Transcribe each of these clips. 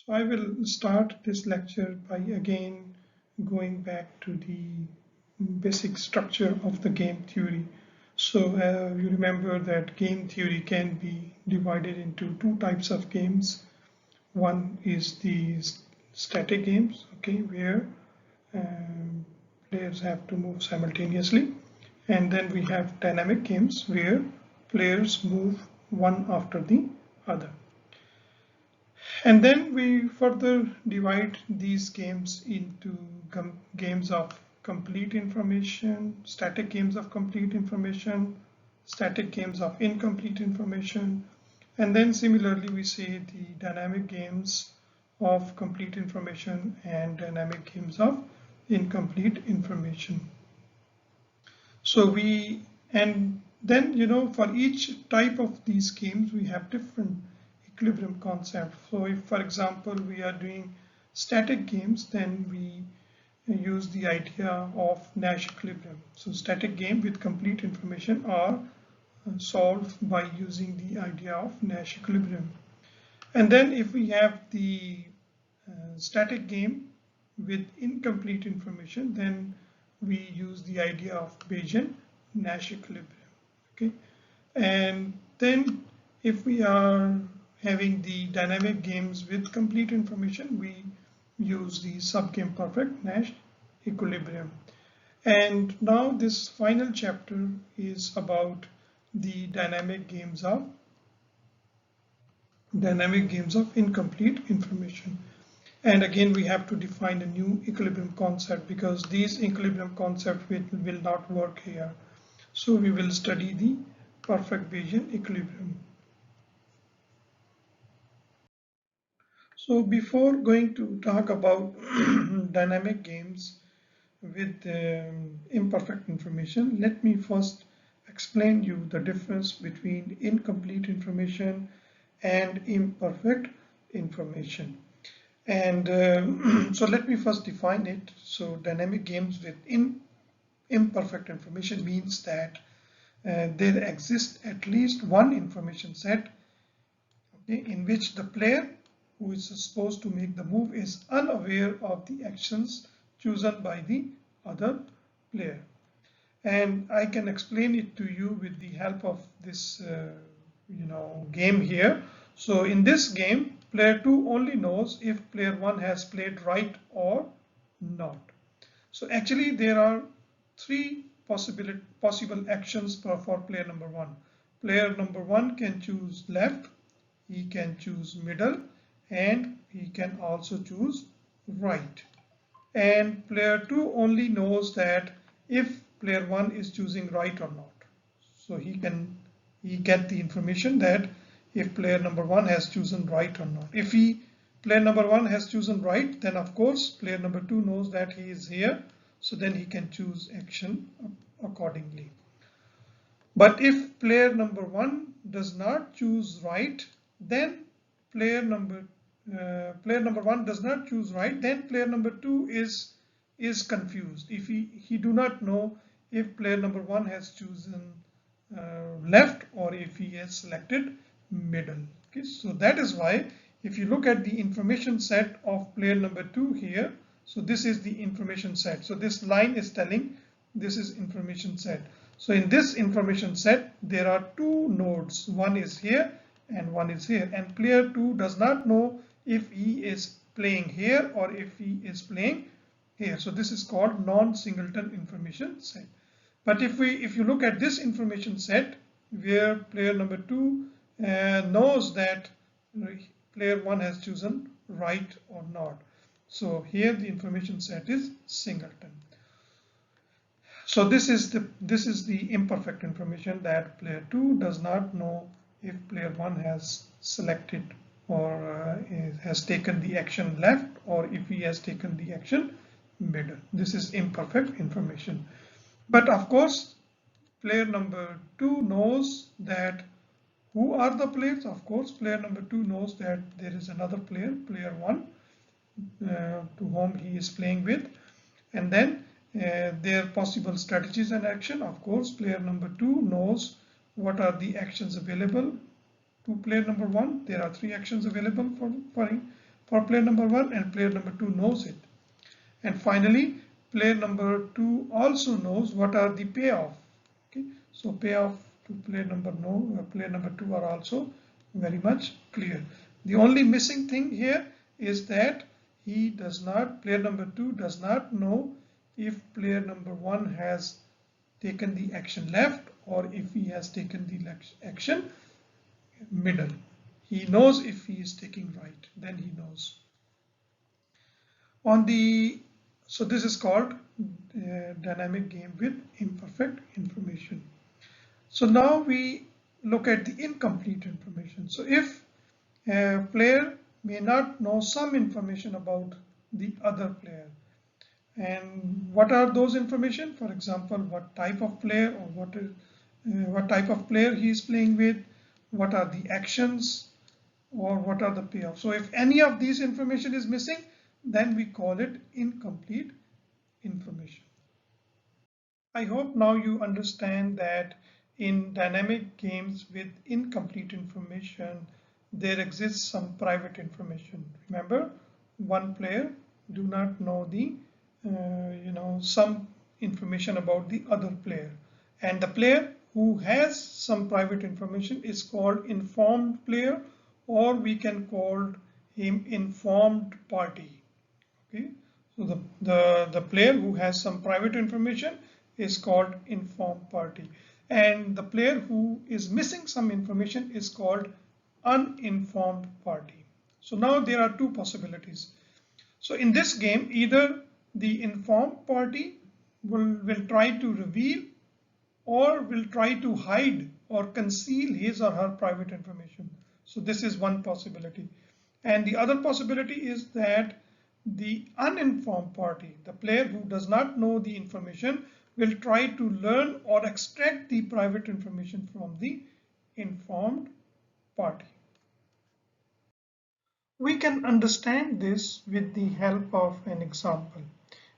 So I will start this lecture by again going back to the basic structure of the game theory. So you remember that game theory can be divided into two types of games. One is the static games, okay, where players have to move simultaneously. And then we have dynamic games where players move one after the other. And then we further divide these games into games of complete information, static games of complete information, static games of incomplete information, and then similarly we say the dynamic games of complete information and dynamic games of incomplete information. So and then for each type of these games we have different equilibrium concept. So if for example we are doing static games, then we use the idea of Nash equilibrium. So static game with complete information are solved by using the idea of Nash equilibrium. And then if we have the static game with incomplete information, then we use the idea of Bayesian Nash equilibrium. Okay, and then if we are having the dynamic games with complete information, we use the subgame perfect Nash equilibrium. And now this final chapter is about the dynamic games of incomplete information. And again, we have to define a new equilibrium concept because these equilibrium concepts will not work here. So we will study the perfect Bayesian equilibrium. So before going to talk about dynamic games with imperfect information, let me first explain you the difference between incomplete information and imperfect information. And so let me first define it. So dynamic games with imperfect information means that there exists at least one information set, okay, in which the player who is supposed to make the move is unaware of the actions chosen by the other player. And I can explain it to you with the help of this game here. So in this game, player 2 only knows if player 1 has played right or not. So actually there are three possible actions for player number 1. Player number 1 can choose left, he can choose middle, and he can also choose right. And player 2 only knows that if player 1 is choosing right or not. So he get the information that if player number 1 has chosen right or not. If player number 1 has chosen right, then of course player number 2 knows that he is here, so then he can choose action accordingly. But if player number 1 does not choose right, then player number 1 does not choose right, then player number 2 is confused. If he do not know if player number 1 has chosen left or if he has selected middle. Okay, so that is why if you look at the information set of player number 2 here, so this is the information set. So this line is telling this is information set. So in this information set, there are two nodes. One is here and one is here. And player 2 does not know if he is playing here or if he is playing here. So this is called non-singleton information set. But if you look at this information set where player number 2 knows that player 1 has chosen right or not. So here the information set is singleton. So this is the imperfect information that player 2 does not know if player 1 has selected or has taken the action left or if he has taken the action middle. This is imperfect information. But of course, player number 2 knows that who are the players. Of course, player number 2 knows that there is another player, player 1, to whom he is playing with. And then their possible strategies and action. Of course, player number 2 knows what are the actions available to player number 1. There are 3 actions available for him. for player number 1 and player number 2 knows it. And finally, player number 2 also knows what are the payoff. Okay, so payoff to player number 2 are also very much clear. The only missing thing here is that player number 2 does not know if player number 1 has taken the action left or if he has taken the action middle. He knows if he is taking right, then he knows. So this is called dynamic game with imperfect information. So now we look at the incomplete information. So if a player may not know some information about the other player, and what are those information? For example, what type of player or what type of player he is playing with, what are the actions, or what are the payoffs. So if any of these information is missing, then we call it incomplete information. I hope now you understand that in dynamic games with incomplete information, there exists some private information. Remember, one player do not know the some information about the other player, and the player who has some private information is called informed player, or we can call him informed party. Okay, so the player who has some private information is called informed party, and the player who is missing some information is called uninformed party. So now there are two possibilities. So in this game, either the informed party will try to reveal or will try to hide or conceal his or her private information. So this is one possibility. And the other possibility is that the uninformed party, the player who does not know the information, will try to learn or extract the private information from the informed party. We can understand this with the help of an example.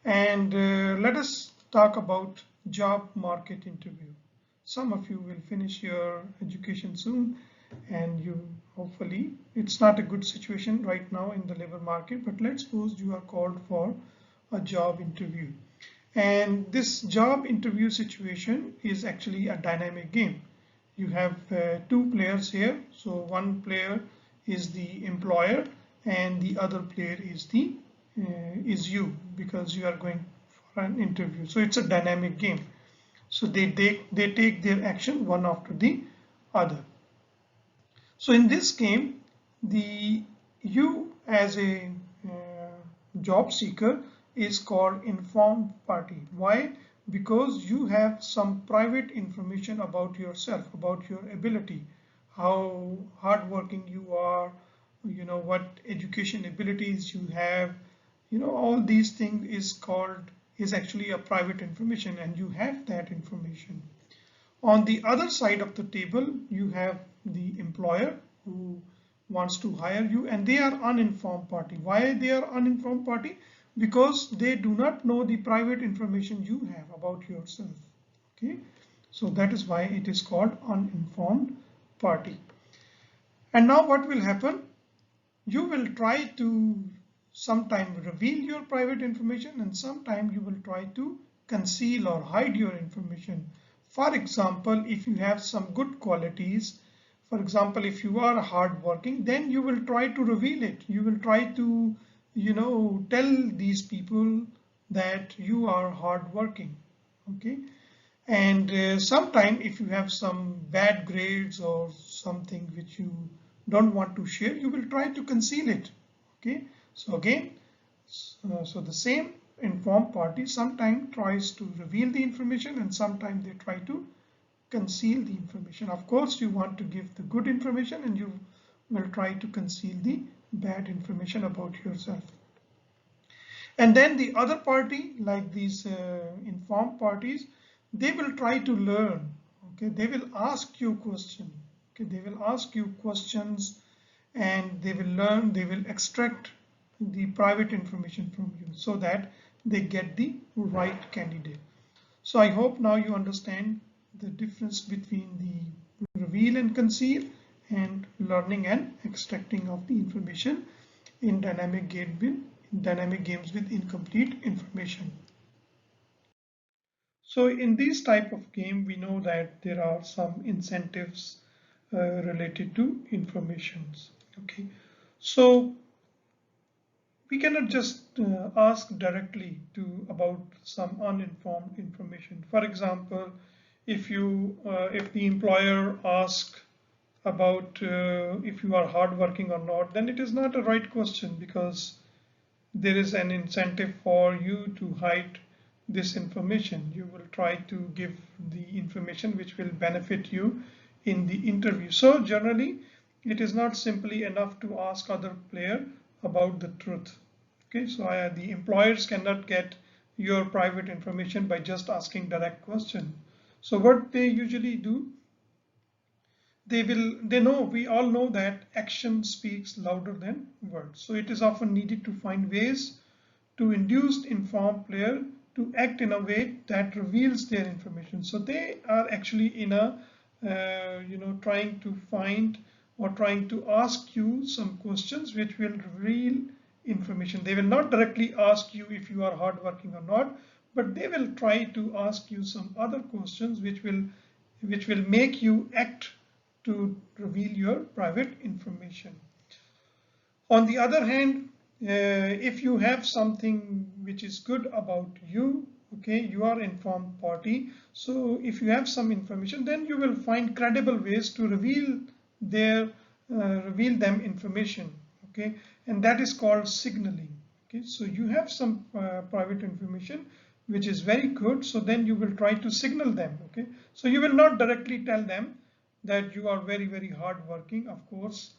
And let us talk about job market interview. Some of you will finish your education soon, and you hopefully, it's not a good situation right now in the labor market, but let's suppose you are called for a job interview. And this job interview situation is actually a dynamic game. You have two players here. So one player is the employer and the other player is you, because you are going for an interview. So it's a dynamic game. So they take their action one after the other. So in this game, you as a job seeker is called informed party. Why? Because you have some private information about yourself, about your ability, how hardworking you are, what education abilities you have, all these things is actually a private information, and you have that information. On the other side of the table, you have the employer who wants to hire you, and they are uninformed party. Why they are uninformed party? Because they do not know the private information you have about yourself. Okay, so that is why it is called uninformed party. And now what will happen? You will try to sometime reveal your private information, and sometime you will try to conceal or hide your information. For example, if you have some good qualities, for example, if you are hardworking, then you will try to reveal it. You will try to, tell these people that you are hardworking. Okay, and sometime if you have some bad grades or something which you don't want to share, you will try to conceal it. Okay, so again, so the same informed party sometimes tries to reveal the information, and sometimes they try to conceal the information. Of course, you want to give the good information, and you will try to conceal the bad information about yourself. And then the other party, like these informed parties, they will try to learn. Okay, they will ask you questions. Okay, they will ask you questions, and they will learn, they will extract the private information from you so that they get the right candidate. So I hope now you understand the difference between the reveal and conceal and learning and extracting of the information. in dynamic games with incomplete information. So in this type of game, we know that there are some incentives related to informations. Okay, so we cannot just ask directly to about some uninformed information. For example, if the employer asks about if you are hardworking or not, then it is not a right question, because there is an incentive for you to hide this information. You will try to give the information which will benefit you in the interview. So generally, it is not simply enough to ask other player about the truth. Okay, so the employers cannot get your private information by just asking direct question. So what they usually do, they know, we all know that action speaks louder than words. So it is often needed to find ways to induce informed player to act in a way that reveals their information. So they are actually in a trying to find or trying to ask you some questions which will reveal information. They will not directly ask you if you are hardworking or not, but they will try to ask you some other questions which will make you act to reveal your private information. On the other hand, if you have something which is good about you, okay, you are informed party. So if you have some information, then you will find credible ways to their reveal them information, okay, and that is called signaling. Okay, so you have some private information which is very good, so then you will try to signal them. Okay, so you will not directly tell them that you are very, very hardworking. Of course,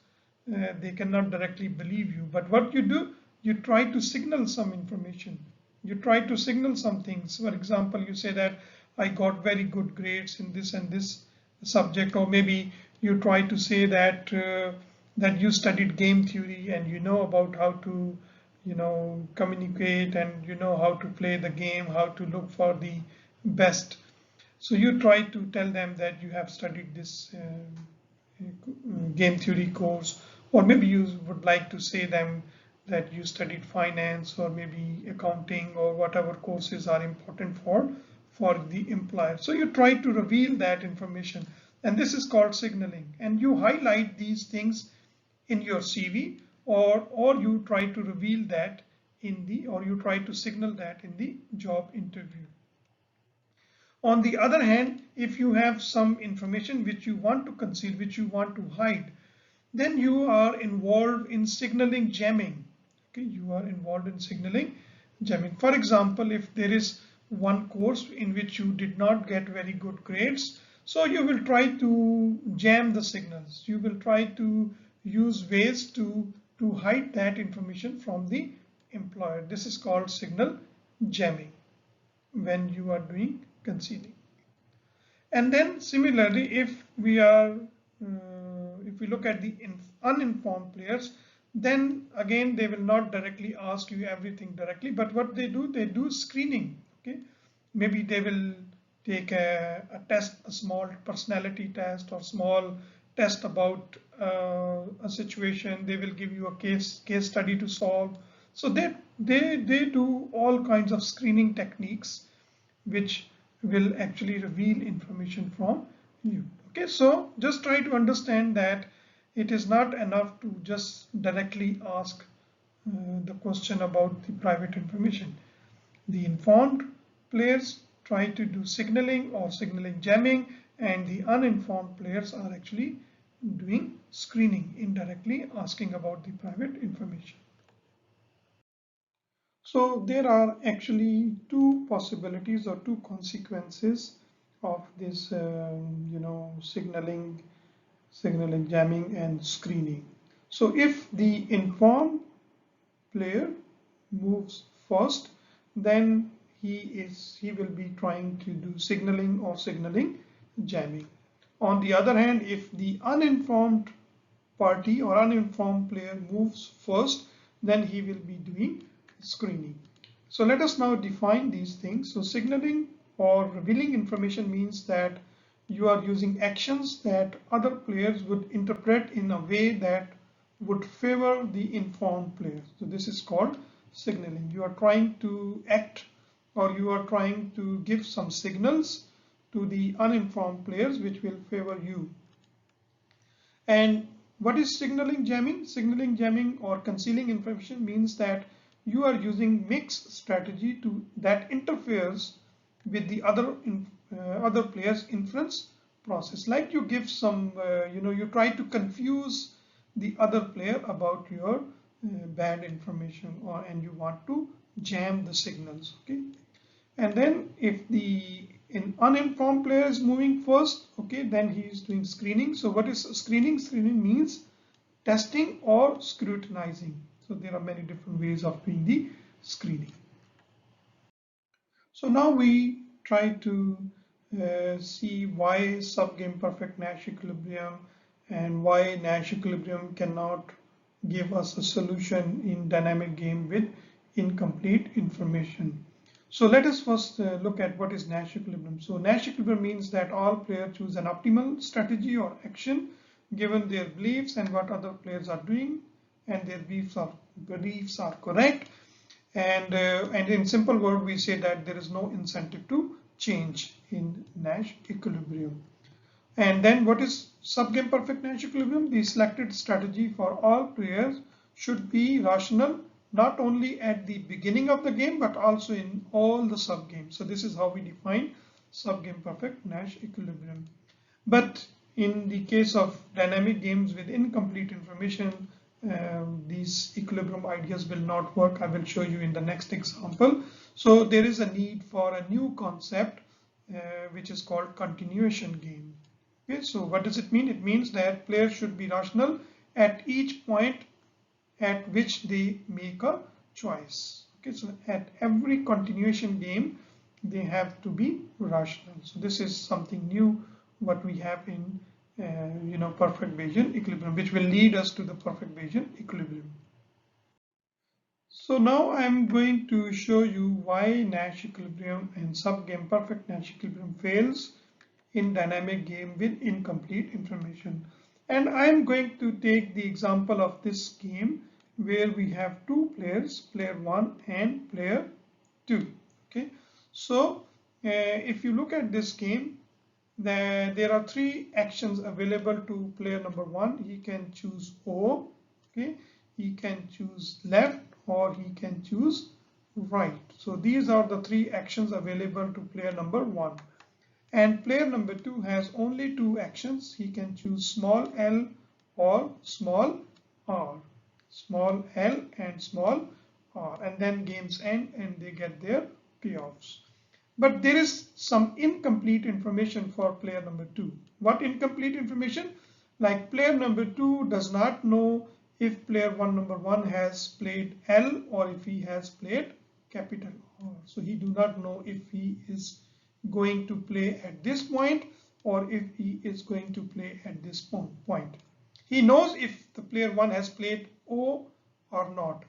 they cannot directly believe you. But what you do, you try to signal some information. You try to signal some things. For example, you say that I got very good grades in this and this subject, or maybe you try to say that that you studied game theory and you know about how to communicate, and you know how to play the game, how to look for the best. So you try to tell them that you have studied this game theory course, or maybe you would like to say them that you studied finance or maybe accounting or whatever courses are important for the employer. So you try to reveal that information, and this is called signaling, and you highlight these things in your CV, or you try to reveal that or you try to signal that in the job interview. On the other hand, if you have some information which you want to conceal, which you want to hide, then you are involved in signaling jamming. Okay, you are involved in signaling jamming. For example, if there is one course in which you did not get very good grades, so you will try to jam the signals. You will try to use ways to hide that information from the employer. This is called signal jamming when you are doing concealing. And then similarly, if we look at the uninformed players, then again they will not directly ask you everything directly, but what they do screening. Okay, maybe they will take a test, a small personality test or small test about a situation. They will give you a case study to solve. So they do all kinds of screening techniques which will actually reveal information from you. Okay, so just try to understand that it is not enough to just directly ask the question about the private information. The informed players try to do signaling or signaling jamming, and the uninformed players are actually doing screening, indirectly asking about the private information. So there are actually two possibilities or two consequences of this, signaling jamming and screening. So if the informed player moves first, then he will be trying to do signaling or signaling jamming. On the other hand, if the uninformed party or uninformed player moves first, then he will be doing screening. So let us now define these things. So signaling or revealing information means that you are using actions that other players would interpret in a way that would favor the informed player. So this is called signaling. You are trying to act, or you are trying to give some signals to the uninformed players which will favor you. And what is signaling jamming? Signaling jamming or concealing information means that you are using mixed strategy that interferes with the other player's inference process. Like you give some, you try to confuse the other player about your bad information, and you want to jam the signals. Okay, and then if the uninformed player is moving first, okay, then he is doing screening. So what is screening? Screening means testing or scrutinizing. So there are many different ways of doing the screening. So now we try to see why subgame perfect Nash equilibrium and why Nash equilibrium cannot give us a solution in dynamic game with incomplete information. So let us first look at what is Nash equilibrium. So Nash equilibrium means that all players choose an optimal strategy or action given their beliefs and what other players are doing, and their beliefs are correct. And in simple word, we say that there is no incentive to change in Nash equilibrium. And then what is subgame perfect Nash equilibrium? The selected strategy for all players should be rational, not only at the beginning of the game, but also in all the subgames. So this is how we define subgame perfect Nash equilibrium. But in the case of dynamic games with incomplete information, these equilibrium ideas will not work. I will show you in the next example. So there is a need for a new concept which is called continuation game. Okay, so what does it mean? It means that players should be rational at each point at which they make a choice. Okay, so at every continuation game, they have to be rational. So this is something new what we have in perfect Bayesian equilibrium, which will lead us to the perfect Bayesian equilibrium. So now I'm going to show you why Nash equilibrium and subgame perfect Nash equilibrium fails in dynamic game with incomplete information. And I'm going to take the example of this game where we have two players, player 1 and player 2. Okay, so if you look at this game, there are three actions available to player number 1. He can choose O, okay, he can choose left, or he can choose right. So these are the three actions available to player number 1. And player number 2 has only two actions. He can choose small l or small r. Small l and small r. And then games end and they get their payoffs. But there is some incomplete information for player number 2. What incomplete information? Like player number 2 does not know if player number 1 has played L or if he has played capital R. So he do not know if he is going to play at this point or if he is going to play at this point. He knows if the player 1 has played O or not.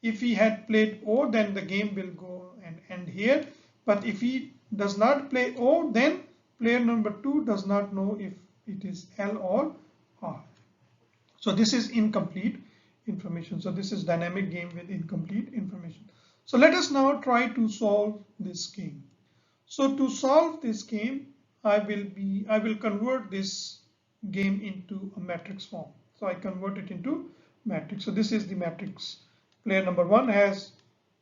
If he had played O, then the game will go and end here. But if he does not play O, then player number 2 does not know if it is L or R. So this is incomplete information. So this is dynamic game with incomplete information. So let us now try to solve this game. So to solve this game, I will convert this game into a matrix form. So I convert it into matrix. So this is the matrix. Player number 1 has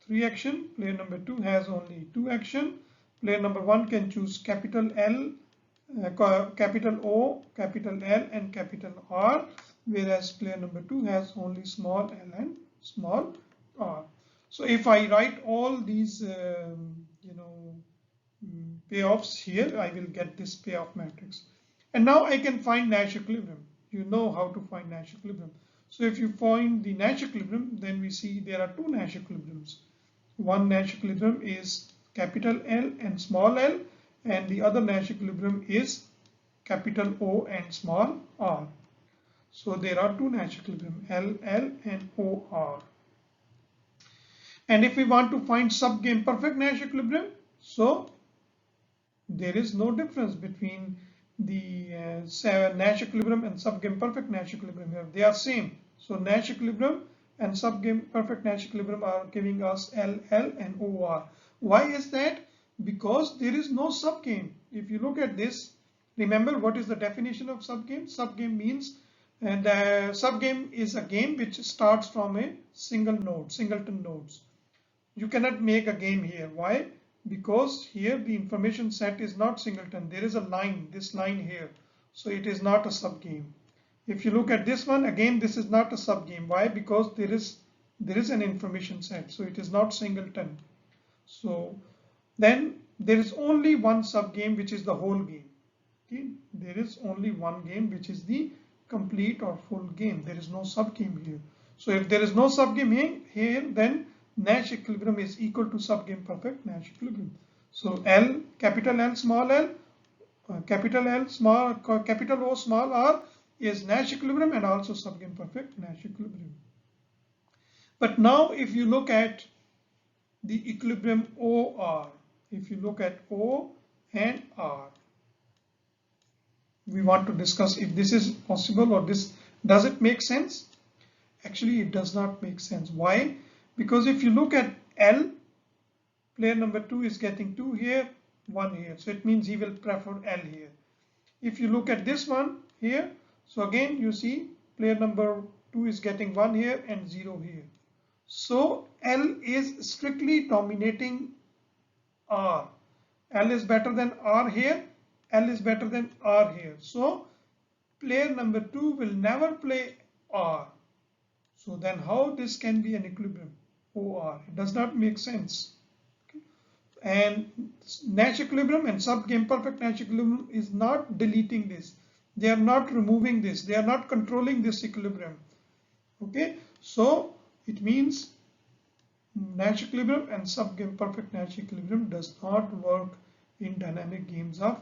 3 action. Player number 2 has only 2 action. Player number 1 can choose capital L, capital O, capital L, and capital R, whereas player number 2 has only small l and small r. So if I write all these payoffs here, I will get this payoff matrix. And now I can find Nash equilibrium. You know how to find Nash equilibrium. So if you find the Nash equilibrium, then we see there are two Nash equilibriums. One Nash equilibrium is capital L and small l, and the other Nash equilibrium is capital O and small r. So there are two Nash equilibrium, L and O R. And if we want to find subgame perfect Nash equilibrium, so there is no difference between the Nash equilibrium and subgame perfect Nash equilibrium here. They are same. So Nash equilibrium and subgame perfect Nash equilibrium are giving us L, L and OR. Why is that? Because there is no subgame. If you look at this, remember what is the definition of subgame? Subgame means the subgame is a game which starts from a single node, singleton nodes. You cannot make a game here. Why? Because here the information set is not singleton. There is a line, this line here. So it is not a subgame. If you look at this one, again this is not a subgame. Why? Because there is an information set. So it is not singleton. So then there is only one subgame, which is the whole game. Okay? There is only one game, which is the complete or full game. There is no subgame here. So if there is no subgame here, then Nash equilibrium is equal to subgame perfect Nash equilibrium. So L, capital L, small l, capital L, small, capital O, small r is Nash equilibrium and also subgame perfect Nash equilibrium. But now if you look at the equilibrium OR, if you look at O and R, we want to discuss if this is possible or this, does it make sense? Actually, it does not make sense. Why? Because if you look at L, player number 2 is getting 2 here, 1 here. So it means he will prefer L here. If you look at this one here, so again you see player number 2 is getting 1 here and 0 here. So L is strictly dominating R. L is better than R here. L is better than R here. So player number 2 will never play R. So then how this can be an equilibrium? OR. It does not make sense. Okay. And Nash equilibrium and subgame perfect Nash equilibrium is not deleting this. They are not removing this. They are not controlling this equilibrium. Okay. So it means Nash equilibrium and subgame perfect Nash equilibrium does not work in dynamic games of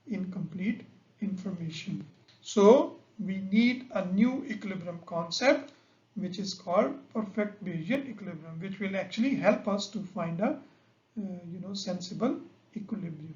incomplete information. So we need a new equilibrium concept, which is called perfect Bayesian equilibrium, which will actually help us to find a sensible equilibrium.